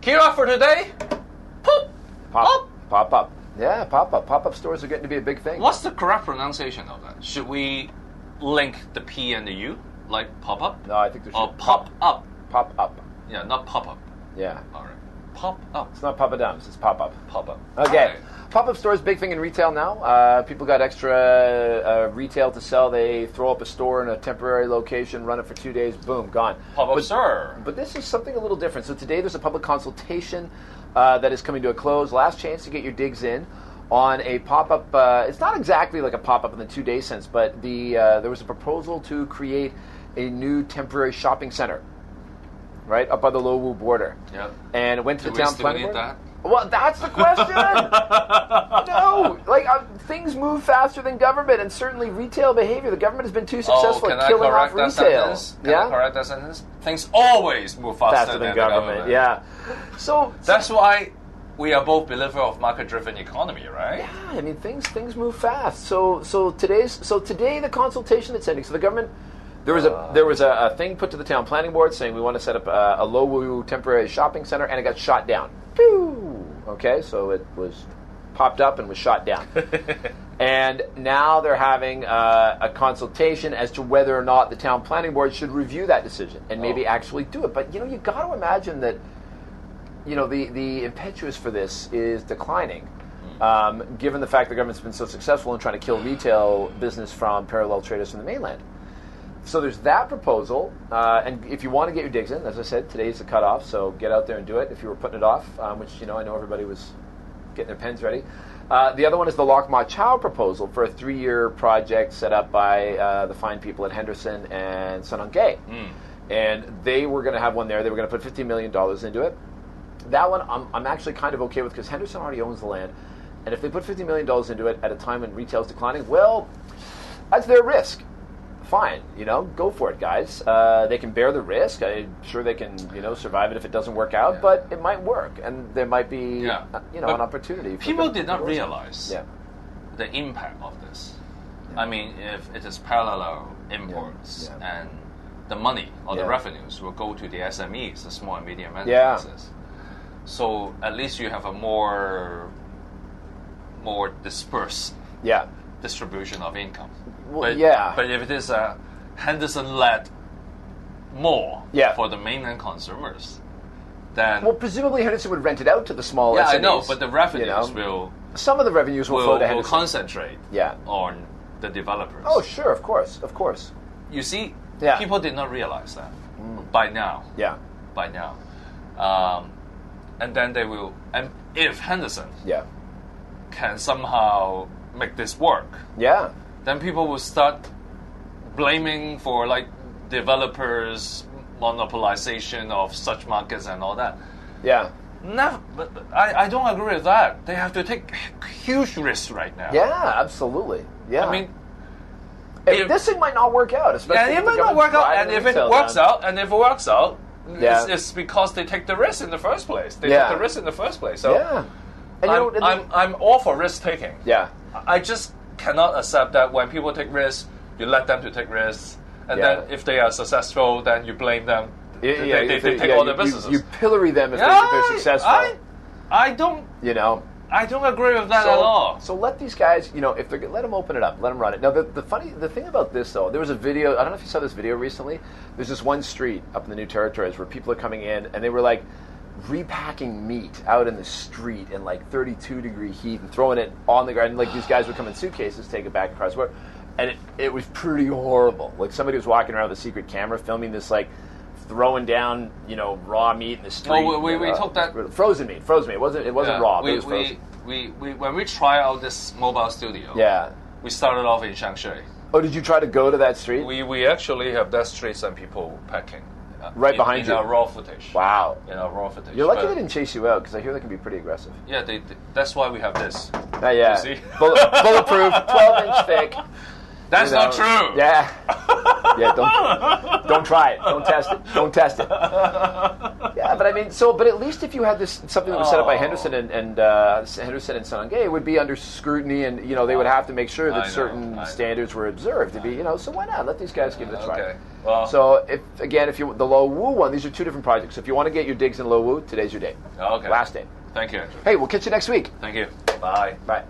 Here for today, Pop up. Yeah, pop up. Pop up stores are getting to be a big thing. What's the correct pronunciation of that? Should we link the P and the U, like pop up? No, I think there should. Or pop up. Pop up. Yeah, not pop up. Yeah. All right. Pop up. It's not Papa Dums, it's pop up. Pop up. Okay. Right. Pop-up stores, big thing in retail now. People got extra retail to sell. They throw up a store in a temporary location, run it for 2 days, boom, gone. Pop-up store. But this is something a little different. So today there's a public consultation that is coming to a close. Last chance to get your digs in on a pop-up. It's not exactly like a pop-up in the 2-day sense, but there was a proposal to create a new temporary shopping center, right, up by the Lowu border. Yeah. And it went to Do the town we still planning need board. that? Well, that's the question. No, like things move faster than government, and certainly retail behavior. The government has been too successful at killing off retail. Can I correct that sentence? Things always move faster than the government. Yeah. So that's why we are both believers of market-driven economy, right? Yeah, I mean things move fast. So today the consultation that's ending. So the government. There was a thing put to the town planning board saying we want to set up a Lowu temporary shopping center, and it got shot down. Pew! Okay, so it was popped up and was shot down. And now they're having a consultation as to whether or not the town planning board should review that decision and maybe actually do it. But you got to imagine that the impetus for this is declining. Given the fact the government's been so successful in trying to kill retail business from parallel traders from the mainland. So there's that proposal, and if you want to get your digs in, as I said, today's the cutoff, so get out there and do it if you were putting it off, which, I know everybody was getting their pens ready. The other one is the Loch Ma Chau proposal for a 3-year project set up by the fine people at Henderson and Sun Kei. And they were going to have one there. They were going to put $50 million into it. That one I'm actually kind of okay with because Henderson already owns the land. And if they put $50 million into it at a time when retail's declining, well, that's their risk. Fine, go for it, guys. They can bear the risk. I'm sure they can, survive it if it doesn't work out, but it might work, and there might be, an opportunity. People did not realize the impact of this. Yeah. I mean, if it is parallel imports and the money or the revenues will go to the SMEs, the small and medium enterprises. So at least you have a more dispersed distribution of income. Well, but if it is a Henderson-led mall for the mainland consumers, then... Well, presumably Henderson would rent it out to the small SMEs. I know, but the revenues will... Some of the revenues will flow to Henderson. Will concentrate on the developers. Oh, sure, of course. You see, people did not realize that by now. Yeah. By now. And then they will... And if Henderson can somehow make this work... then people will start blaming for developers' monopolization of such markets and all that. Yeah. Never, but I don't agree with that. They have to take huge risks right now. Yeah, absolutely. Yeah. I mean, if this thing might not work out, especially it might not work out, and if it works out, it's because they take the risk in the first place. They took the risk in the first place. So and I'm all for risk taking. Yeah. I just cannot accept that when people take risks, you let them to take risks, and then if they are successful, then you blame them. They take all the businesses. You pillory them if they're successful. I don't. I don't agree with that at all. So let these guys, if they're let them open it up, let them run it. Now the thing about this though, there was a video. I don't know if you saw this video recently. There's this one street up in the New Territories where people are coming in and they were repacking meat out in the street in 32-degree heat and throwing it on the ground. And these guys would come in suitcases, take it back across the border, and it was pretty horrible. Somebody was walking around with a secret camera filming this throwing down raw meat in the street. Oh, we took that frozen meat. It wasn't raw. It was frozen. We when we try out this mobile studio. We started off in Shanghai. Oh, did you try to go to that street? We actually have that street and people packing. Behind you. In our raw footage. Wow. In our raw footage. You're lucky they didn't chase you out, because I hear they can be pretty aggressive. Yeah, that's why we have this. You see? Bulletproof, 12-inch thick. That's not true. Yeah. Don't try it. Don't test it. Yeah, but I mean, but at least if you had this something that was set up by Henderson and Henderson and Sanangay, it would be under scrutiny, and they would have to make sure that certain standards were observed to be, so why not let these guys give it a try? Okay. Well, so if you the Lo Wu one, these are two different projects. So if you want to get your digs in Lo Wu, today's your day. Okay. Last day. Thank you, Andrew. Hey, we'll catch you next week. Thank you. Bye. Bye.